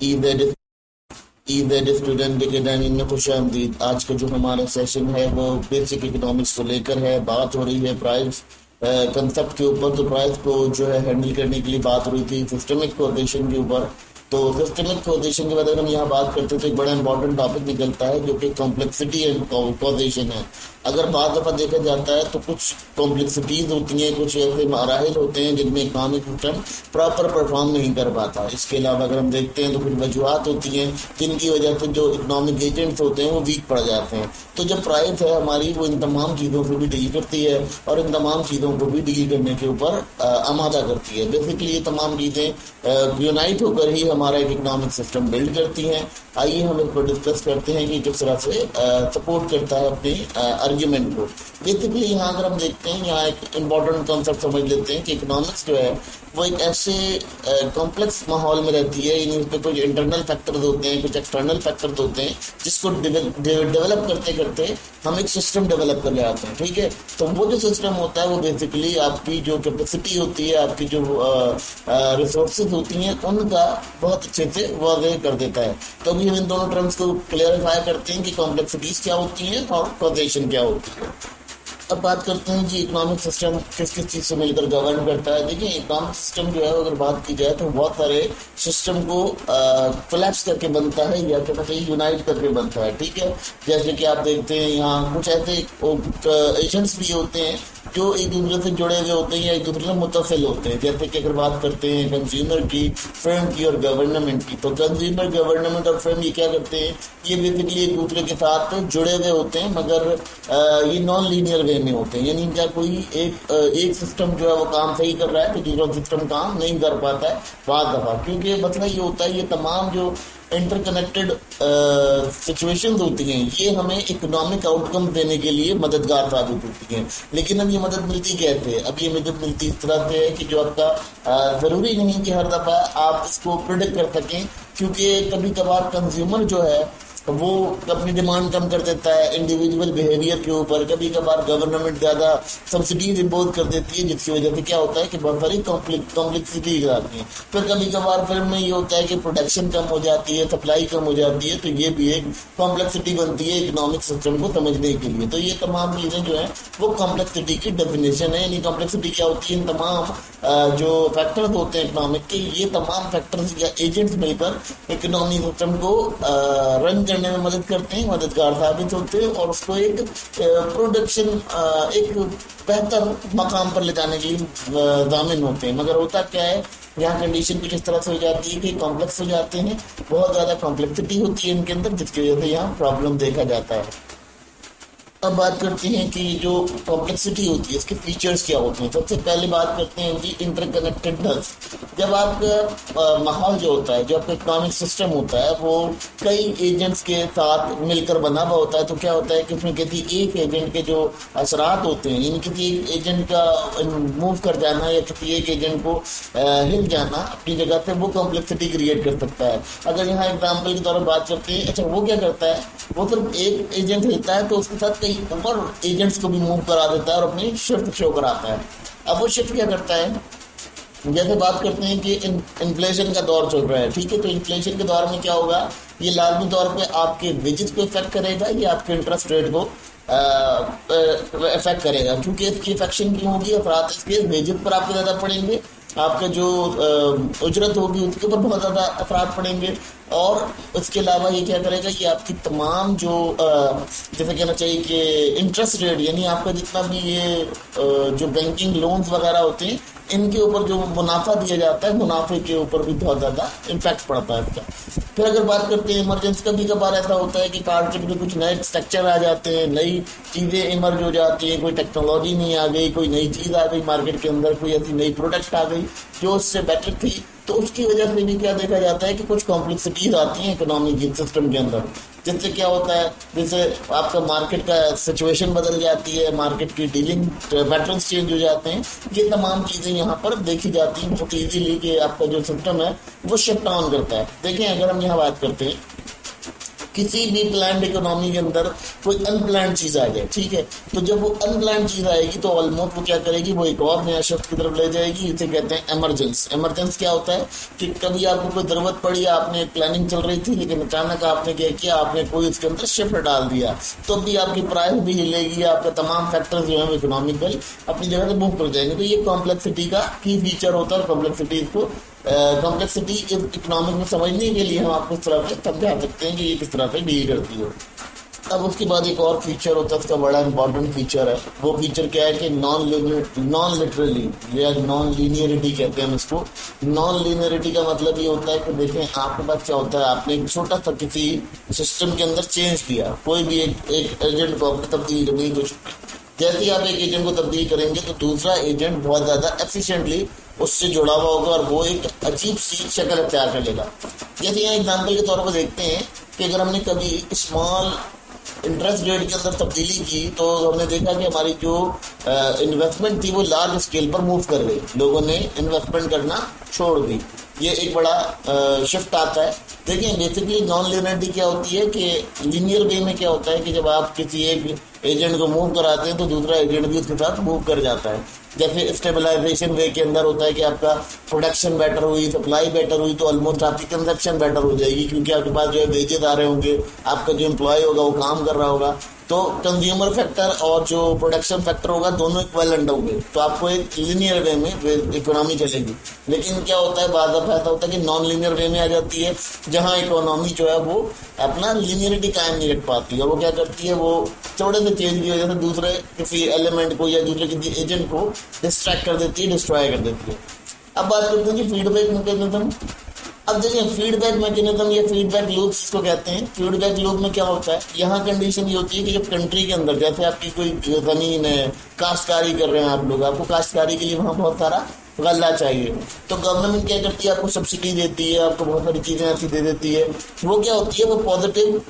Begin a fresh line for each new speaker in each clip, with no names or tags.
Eid student academy में खुश आमदीद। आज का जो हमारा सेशन है वो बेसिक इकोनॉमिक्स को लेकर है। बात हो रही है प्राइस कंसेप्ट के ऊपर। तो प्राइस को जो है हैंडल करने के लिए बात हो रही थी सिस्टमिक कोऑर्डिनेशन के ऊपर। तो सिस्टमिक कोऑर्डिनेशन के बाद अगर हम यहाँ बात करते हैं तो एक बड़ा इंपॉर्टेंट टॉपिक निकलता है जो कि कॉम्प्लेक्सिटी एंड कोऑर्डिनेशन है। अगर बाद दफा देखा जाता है तो कुछ कॉम्प्लेक्सिटीज होती हैं, कुछ ऐसे मराहिल होते हैं जिनमें इकोनॉमिक सिस्टम प्रॉपर परफॉर्म नहीं कर पाता। इसके अलावा अगर हम देखते हैं तो कुछ वजूहत होती हैं जिनकी वजह से जो इकोनॉमिक एजेंट्स होते हैं वो वीक पड़ जाते हैं। तो जब प्राइस है हमारी वो इन तमाम चीज़ों से भी डील करती है और इन तमाम चीज़ों को भी डील करने के ऊपर आमादा करती है। बेसिकली ये तमाम चीज़ें यूनाइट होकर ही हमारा एक इकोनॉमिक सिस्टम बिल्ड करती हैं। आइए हम इस पर डिस्कस करते हैं कि किस तरह से सपोर्ट करता है अपने आर्ग्यूमेंट को। बेसिकली यहाँ अगर हम देखते हैं, यहाँ एक इम्पॉर्टेंट कॉन्सेप्ट समझ लेते हैं कि इकोनॉमिक्स जो है वो एक ऐसे कॉम्प्लेक्स माहौल में रहती है, यानी उसमें कुछ इंटरनल फैक्टर्स होते हैं, कुछ एक्सटर्नल फैक्टर्स होते हैं, जिसको डेवलप करते करते हम एक सिस्टम डेवलप कर जाते हैं। ठीक है, तो वो जो सिस्टम होता है वो बेसिकली आपकी जो कैपेसिटी होती है, आपकी जो रिसोर्सेज होती हैं, उनका बहुत अच्छे से वाज़ेह कर देता है। तो अभी हम इन दोनों टर्म्स को क्लियरिफाई करते हैं कि कॉम्प्लेक्सिटीज क्या होती हैं और कॉजेशन क्या होती है। अब बात करते हैं जी इकोनॉमिक सिस्टम किस किस चीज़ से मिलकर गवर्न करता है। देखिए इकोनॉमिक सिस्टम जो है अगर बात की जाए तो बहुत सारे सिस्टम को कोलैप्स करके बनता है या कहना चाहिए यूनाइट करके बनता है। ठीक है, जैसे कि आप देखते हैं यहाँ कुछ ऐसे एजेंट्स भी होते हैं जो एक दूसरे से जुड़े हुए होते हैं या एक दूसरे से मुत्तसिल होते हैं। जैसे कि अगर बात करते हैं कंज्यूमर की, फर्म की और गवर्नमेंट की, तो कंज्यूमर, गवर्नमेंट और फर्म ये क्या करते हैं, ये बेसिकली एक दूसरे के साथ जुड़े हुए होते हैं, मगर ये नॉन लीनियर वे में होते हैं। यानी इनका कोई एक सिस्टम जो है वो काम सही कर रहा है तो दूसरा सिस्टम काम नहीं कर पाता है बाद दफा। क्योंकि मसला ये होता है, ये तमाम जो इंटरकनेक्टेड सिचुएशंस होती हैं ये हमें इकोनॉमिक आउटकम देने के लिए मददगार साबित होती हैं। लेकिन अब ये मदद मिलती कैसे है? अब ये मदद मिलती इस तरह से है कि जो आपका ज़रूरी नहीं कि हर दफ़ा आप इसको प्रिडिक्ट कर सकें, क्योंकि कभी कभार कंज्यूमर जो है वो अपनी डिमांड कम कर देता है इंडिविजुअल बिहेवियर के ऊपर। कभी कभार गवर्नमेंट ज़्यादा सब्सिडीज इम्पोज कर देती है, जिसकी वजह से क्या होता है कि बहुत सारी कॉम्प्लेक्सिटीज आती हैं। फिर कभी कभार फिर में ये होता है कि प्रोडक्शन कम हो जाती है, सप्लाई कम हो जाती है, तो ये भी एक कॉम्प्लेक्सिटी बनती है इकोनॉमिक सिस्टम को समझने के लिए। तो ये तमाम चीज़ें जो है वो कॉम्प्लेक्सिटी की डेफिनेशन है। यानी कॉम्प्लेक्सिटी क्या होती है, इन तमाम जो फैक्टर्स होते हैं इकोनॉमिक के, ये तमाम फैक्टर्स या एजेंट्स मिलकर इकोनॉमिक सिस्टम को रन करने में मदद करते हैं, मददगार साबित होते हैं और उसको एक प्रोडक्शन एक बेहतर मकाम पर ले जाने की दामिन होते हैं। मगर होता क्या है, यहाँ कंडीशन कुछ इस तरह से हो जाती है कि कॉम्प्लेक्स हो जाते हैं, बहुत ज़्यादा कॉम्प्लेक्सिटी होती है इनके अंदर, जिसकी वजह से यहाँ प्रॉब्लम देखा जाता है। अब बात करते हैं कि जो कॉम्प्लेक्सिटी होती है इसके फीचर्स क्या होते हैं। सबसे पहले बात करते हैं कि इंटरकनेक्टेडनेस। जब आपका माहौल जो होता है, जो आपका इकोनॉमिक सिस्टम होता है, वो कई एजेंट्स के साथ मिलकर बना हुआ होता है, तो क्या होता है कि उसमें किसी एक एजेंट के जो असरात होते हैं, यानी किसी एक एजेंट का मूव कर जाना या किसी एक एजेंट को हिल जाना अपनी जगह से, वो कॉम्प्लेक्सिटी क्रिएट कर सकता है। अगर यहाँ एग्जाम्पल के तौर पर बात करते हैं, अच्छा वो क्या करता है, वो सिर्फ एक एजेंट हिलता है तो उसके साथ कई और एजेंट्स को भी मूव करा देता है और अपनी शिफ्ट शो कराता है। अब वो शिफ्ट क्या करता है, जैसे बात करते हैं कि इन्फ्लेशन का दौर चल रहा है। ठीक है, तो इन्फ्लेशन के दौर में क्या होगा, ये लाजमी तौर पे आपके वेजेस को इफेक्ट करेगा या आपके इंटरेस्ट रेट को इफेक्ट करेगा। क्योंकि इसकी इफेक्शन क्यों होगी, अफरात इसके वेजेस पर आपके ज़्यादा पड़ेंगे, आपका जो उजरत होगी उसके ऊपर बहुत ज़्यादा असरात पड़ेंगे। और इसके अलावा ये क्या करेगा, ये आपकी तमाम जो जैसे कहना चाहिए कि इंटरेस्ट रेट, यानी आपका जितना भी ये जो बैंकिंग लोन्स वगैरह होते हैं, इनके ऊपर जो मुनाफा दिया जाता है, मुनाफे के ऊपर भी बहुत ज़्यादा इम्पैक्ट पड़ता है इसका। फिर अगर बात करते हैं इमरजेंसी, कभी कभार ऐसा होता है कि मार्केट में कुछ नए स्ट्रक्चर आ जाते हैं, नई चीज़ें इमर्ज हो जाती हैं, कोई टेक्नोलॉजी नहीं आ गई, कोई नई चीज़ आ गई मार्केट के अंदर, कोई ऐसी नई प्रोडक्ट आ गई जो उससे बेटर थी, तो उसकी वजह से भी क्या देखा जाता है कि कुछ कॉम्प्लेक्सिटीज आती हैं इकोनॉमिक सिस्टम के अंदर। जिससे क्या होता है, जैसे आपका मार्केट का सिचुएशन बदल जाती है, मार्केट की डीलिंग पैटर्न्स चेंज हो जाते हैं। ये तमाम चीज़ें यहाँ पर देखी जाती हैं बहुत ईजीली कि आपका जो सिस्टम है वो शिफ्ट ऑन करता है। देखें अगर हम यहाँ बात करते हैं किसी भी प्लान्ड इकोनॉमी के अंदर कोई अनप्लान्ड चीज आ जाए, ठीक है, तो जब वो अनप्लान्ड चीज आएगी तो ऑलमोस्ट वो क्या करेगी, वो एक और नया शब्द की तरफ ले जाएगी, इसे कहते हैं एमरजेंस। एमरजेंस क्या होता है कि कभी आपको कोई जरूरत पड़ी, आपने एक प्लानिंग चल रही थी लेकिन अचानक आपने क्या किया, आपने कोई उसके अंदर शिफ्ट डाल दिया, तो भी आपकी प्राइस भी हिलेगी, आपके तमाम फैक्टर्स जो है इकोनॉमिकल अपनी जगह से मूव कर जाएंगे। तो ये कॉम्प्लेक्सिटी का की फीचर होता है। कॉम्प्लेक्सिटी को कॉम्प्लेक्सिटी इकोनॉमिक में समझने के लिए हम आपको इस तरह से समझा सकते हैं कि ये किस तरह से डील करती है। अब उसके बाद एक और फीचर होता है, उसका बड़ा इंपॉर्टेंट फीचर है। वो फीचर क्या है कि नॉन लिटरली या नॉन लीनियरिटी कहते हैं हम इसको। नॉन लीनियरिटी का मतलब ये होता है कि देखें आपके पास क्या होता है, आपने एक छोटा सा किसी सिस्टम के अंदर चेंज किया, कोई भी एक एजेंट को आपने तब्दील करने की कोशिश की। जैसे ही आप एक एजेंट को तब्दील करेंगे तो दूसरा एजेंट बहुत ज्यादा एफिशिएंटली उससे जुड़ा हुआ होगा और वो एक अजीब सी शक्ल अख्तियार कर लेगा। जैसे यहाँ एग्जाम्पल के तौर पर देखते हैं कि अगर हमने कभी स्मॉल इंटरेस्ट रेट के अंदर तब्दीली की तो हमने देखा कि हमारी जो इन्वेस्टमेंट थी वो लार्ज स्केल पर मूव कर गई, लोगों ने इन्वेस्टमेंट करना छोड़ दी। ये एक बड़ा शिफ्ट आता है। देखिए बेसिकली नॉन लीनियरिटी क्या होती है कि लीनियर वे में क्या होता है कि जब आप किसी एक एजेंट को मूव कराते हैं तो दूसरा एजेंट भी उसके साथ मूव कर जाता है। जैसे स्टेबलाइजेशन वे के अंदर होता है कि आपका प्रोडक्शन बेटर हुई, सप्लाई बेटर हुई तो ऑलमोस्ट आपकी कंजप्शन बेटर हो जाएगी, क्योंकि आपके पास जो है वेजेस आ रहे होंगे, आपका जो एम्प्लॉय होगा वो काम कर रहा होगा, तो कंज्यूमर फैक्टर और जो प्रोडक्शन फैक्टर होगा दोनों इक्विवेलेंट होंगे, तो आपको एक लीनियर वे में इकोनॉमी चलेगी। लेकिन क्या होता है बाद में ऐसा होता है कि नॉन लीनियर वे में आ जाती है, जहां इकोनॉमी जो है वो अपना लीनियरिटी कायम नहीं रख पाती है। वो क्या करती है, वो थोड़े से चेंज की वजह से दूसरे किसी एलिमेंट को या दूसरे किसी एजेंट को डिस्ट्रैक्ट कर देती है, डिस्ट्रॉय कर देती है। अब बात करते हैं कि फीडबैक मैकेनिज्म। अब देखिए फीडबैक मैकेनिज्म या फीडबैक लूप इसको कहते हैं। फीडबैक लूप में क्या होता है, यहाँ कंडीशन ये होती है कि जब कंट्री के अंदर जैसे आपकी कोई जमीन है, काश्तकारी कर रहे हैं आप लोग, आपको काश्तकारी के लिए वहाँ बहुत सारा गल्ला चाहिए, तो गवर्नमेंट क्या करती है, आपको सब्सिडी देती है, आपको बहुत सारी चीजें ऐसी दे देती है। वो क्या होती है, वो पॉजिटिव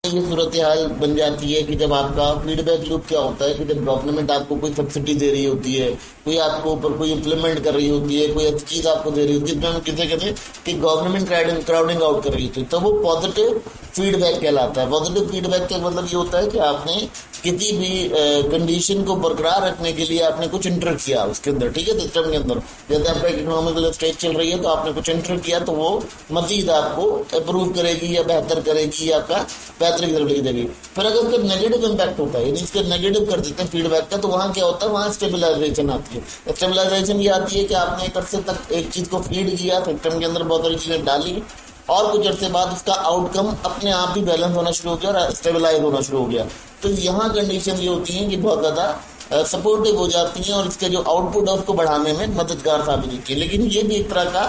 ये सूरत हाल बन जाती है कि जब आपका फीडबैक लूप क्या होता है कि जब गवर्नमेंट आपको कोई सब्सिडी दे रही होती है, कोई आपको ऊपर कोई इम्प्लीमेंट कर रही होती है, कोई अच्छी चीज आपको दे रही होती है, जिसमें हम किसे कहते हैं कि गवर्नमेंट क्राउडिंग आउट कर रही होती है, तो वो पॉजिटिव फीडबैक कहलाता है। पॉजिटिव फीडबैक का मतलब ये होता है कि आपने किसी भी कंडीशन को बरकरार रखने के लिए आपने कुछ इंटर किया उसके अंदर, ठीक है, सिस्टम के अंदर। जैसे आपका इकोनॉमिकल स्टेज चल रही है तो आपने कुछ इंटर किया तो वो मजीद आपको अप्रूव करेगी या बेहतर करेगी या आपका बेहतर की तरफ लेके जाएगी। फिर अगर उसका नेगेटिव इम्पैक्ट होता है, यानी इसका नेगेटिव कर देते हैं फीडबैक का, तो वहाँ क्या होता है, वहाँ स्टेबलाइजेशन आती है। स्टेबलाइजेशन ये आती है कि आपने एक अरसे तक एक चीज को फीड किया, सिस्टम के अंदर बहुत सारी चीजें डाली और कुछ अरसे बाद उसका आउटकम अपने आप ही बैलेंस होना शुरू हो गया और स्टेबलाइज होना शुरू हो गया। तो यहाँ कंडीशन ये होती है कि बहुत ज्यादा सपोर्टिव हो जाती हैं और इसके जो आउटपुट है उसको बढ़ाने में मददगार साबित होती है। लेकिन ये भी एक तरह का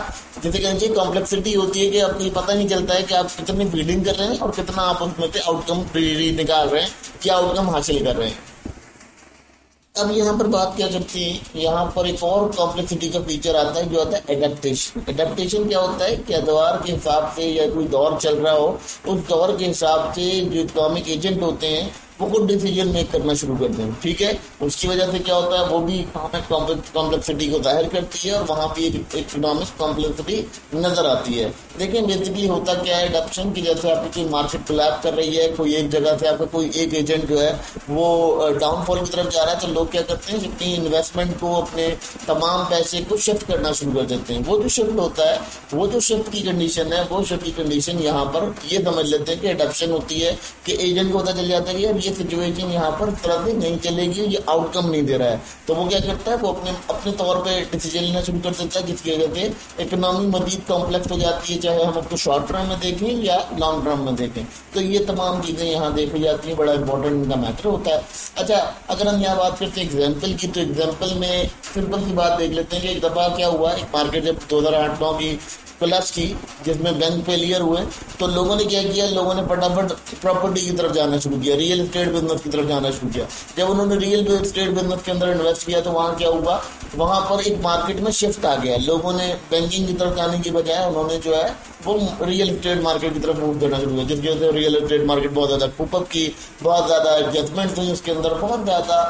जैसे कहना चाहिए कॉम्प्लेक्सिटी होती है कि आपको ये पता नहीं चलता है कि आप कितनी फीडिंग कर रहे हैं और कितना आप उसमें से आउटकम निकाल रहे हैं, क्या आउटकम हासिल कर रहे हैं। अब यहाँ पर बात क्या करती है, यहाँ पर एक और कॉम्प्लेक्सिटी का फीचर आता है जो आता है एडेप्टेशन। एडेप्टेशन क्या होता है कि दौर के हिसाब से या कोई दौर चल रहा हो उस दौर के हिसाब से जो इकोनॉमिक एजेंट होते हैं वो खुद डिसीजन मेक करना शुरू करते हैं, ठीक है। उसकी वजह से क्या होता है, वो भी इकोनॉमिक कॉम्प्लेक्सिटी को जाहिर करती है और वहाँ भी एक इकोनॉमिक कॉम्प्लेक्सिटी नजर आती है। देखिए बेसिकली होता क्या है एडॉप्शन की, जैसे आपकी कोई मार्केट कोलैप्स कर रही है, कोई एक जगह से आपका कोई एक एजेंट जो है वो डाउनफॉल की तरफ जा रहा है, तो लोग क्या करते हैं अपनी इन्वेस्टमेंट को, अपने तमाम पैसे को शिफ्ट करना शुरू कर देते हैं। वो जो शिफ्ट होता है, वो जो शिफ्ट की कंडीशन है, वो शिफ्ट की कंडीशन यहाँ पर ये समझ लेते हैं कि एडॉप्शन होती है कि एजेंट को पता चल जाता है कि ये सिचुएशन यहाँ पर तरह से नहीं चलेगी, ये आउटकम नहीं दे रहा है, तो वो क्या करता है, वो अपने तौर पे डिसीजन लेना शुरू कर देता है, जिसकी वजह से इकोनॉमी मजीद कॉम्प्लेक्स हो जाती है, चाहे हम उसको शॉर्ट टर्म में देखें या लॉन्ग टर्म में देखें। तो ये तमाम चीजें यहाँ देखी जाती हैं, बड़ा इंपॉर्टेंट इनका मैटर होता है। अच्छा, अगर हम यहाँ बात करते हैं एग्जाम्पल की, तो एग्जाम्पल में सिंपल सी बात देख लेते हैं कि एक दफा क्या हुआ, एक मार्केट जब 2008-9 की कोलैप्स की जिसमें बैंक फेलियर हुए, तो लोगों ने क्या किया, लोगों ने फटाफट प्रॉपर्टी की तरफ जाना शुरू किया, रियल एस्टेट बिजनेस की तरफ जाना शुरू किया। जब उन्होंने रियल एस्टेट बिजनेस के अंदर इन्वेस्ट किया तो वहाँ क्या हुआ, वहाँ पर एक मार्केट में शिफ्ट आ गया। लोगों ने बैंकिंग की तरफ जाने की बजाय उन्होंने जो है वो रियल एस्टेट मार्केट की तरफ मूव करना शुरू किया, जिसकी वजह से रियल एस्टेट मार्केट बहुत ज्यादा खूब की, बहुत ज्यादा एडजस्टमेंट हुई उसके अंदर, बहुत ज्यादा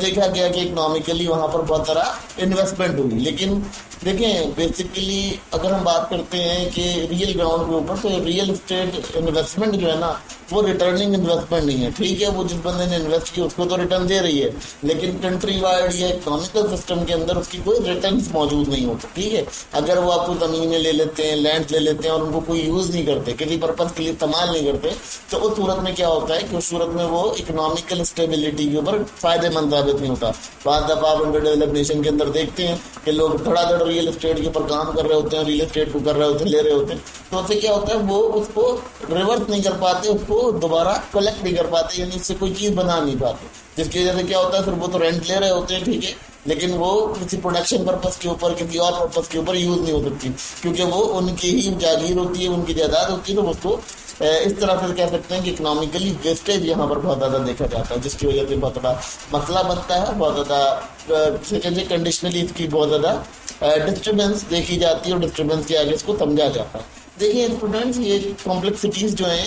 دیکھا گیا کہ اکنامیکلی وہاں پر بہت طرح انویسٹمنٹ ہوئی. لیکن دیکھیں بیسیکلی اگر ہم بات کرتے ہیں کہ ریئل گراؤنڈ کے اوپر، تو ریئل اسٹیٹ انویسٹمنٹ جو ہے نا وہ ریٹرننگ انویسٹمنٹ نہیں ہے. ٹھیک ہے، وہ جس بندے نے انویسٹ کیا اس کو تو ریٹرن دے رہی ہے، لیکن کنٹری وائڈ یا اکنامیکل سسٹم کے اندر اس کی کوئی ریٹرنس موجود نہیں ہوتا. ٹھیک ہے، اگر وہ آپ کو زمینیں لے لیتے ہیں، لینڈ لے لیتے ہیں اور ان کو کوئی یوز نہیں کرتے، کسی پرپز کے لیے استعمال نہیں کرتے، تو اس صورت میں کیا ہوتا ہے کہ اس صورت میں وہ اکنامیکل اسٹیبلٹی کے اوپر فائدے مند ثابت نہیں ہوتا. بعض دفعہ آپ انڈر ڈیولپ نیشن کے اندر دیکھتے ہیں کہ لوگ دھڑا دھڑ ریئل اسٹیٹ کے اوپر کام کر رہے ہوتے ہیں، ریئل اسٹیٹ کو کر رہے ہوتے ہیں، لے رہے ہوتے ہیں، تو اس سے کیا ہوتا ہے وہ اس کو ریورس نہیں کر پاتے، اس کو دوبارہ کلیکٹ نہیں کر پاتے، یعنی اس سے کوئی چیز بنا نہیں پاتے، جس کی وجہ سے کیا ہوتا ہے پھر وہ تو رینٹ لے رہے ہوتے ہیں. ٹھیک ہے، لیکن وہ کسی پروڈکشن پرپز کے اوپر، کسی اور پرپز کے اوپر یوز نہیں ہو سکتی، کیونکہ وہ ان کی ہی جاگیر ہوتی ہے، ان کی جائیداد ہوتی ہے. تو اس کو اس طرح سے کہہ سکتے ہیں کہ اکنامیکلی ویسٹیج یہاں پر بہت زیادہ دیکھا جاتا ہے، جس کی وجہ سے بہت بڑا مسئلہ بنتا ہے. بہت زیادہ کنڈیشنلی اس کی بہت زیادہ ڈسٹربینس دیکھی جاتی ہے، اور ڈسٹربینس کے آگے اس کو سمجھا جاتا ہے. دیکھیے اسٹوڈینٹس، یہ کمپلیکسٹیز جو ہیں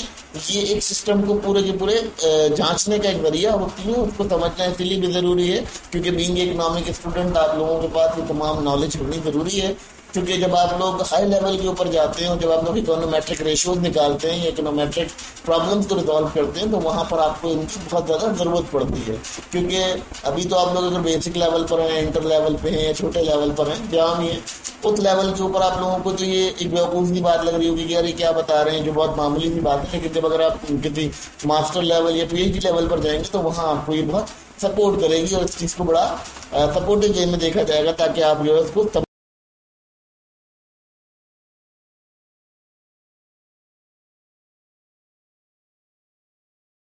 یہ ایک سسٹم کو پورے کے پورے جانچنے کا ایک ذریعہ ہوتی ہے. اس کو سمجھنا اسی لیے بھی ضروری ہے کیونکہ بینگ اکنامک اسٹوڈنٹ آپ لوگوں کے پاس یہ تمام نالج ہونی ضروری ہے. کیونکہ جب آپ لوگ ہائی لیول کے اوپر جاتے ہیں اور جب آپ لوگ اکنومیٹرک ریشوز نکالتے ہیں یا اکنومیٹرک پرابلمس کو ریزالو کرتے ہیں، تو وہاں پر آپ کو ان کی بہت زیادہ ضرورت پڑتی ہے. کیونکہ ابھی تو آپ لوگ اگر بیسک لیول پر ہیں، انٹر لیول پہ ہیں یا چھوٹے لیول پر ہیں، جہاں بھی ہیں، اس لیول کے اوپر آپ لوگوں کو تو یہ ایک بیوقوف سی بات لگ رہی ہوگی کہ یار یہ کیا بتا رہے ہیں، جو بہت معمولی سی بات ہے. لیکن جب اگر آپ کسی ماسٹر لیول یا پی ایچ ڈی لیول پر جائیں گے تو وہاں آپ کو یہ بہت سپورٹ کرے گی، اور اس چیز کو بڑا سپورٹو وے میں دیکھا جائے گا تاکہ آپ جو ہے اس کو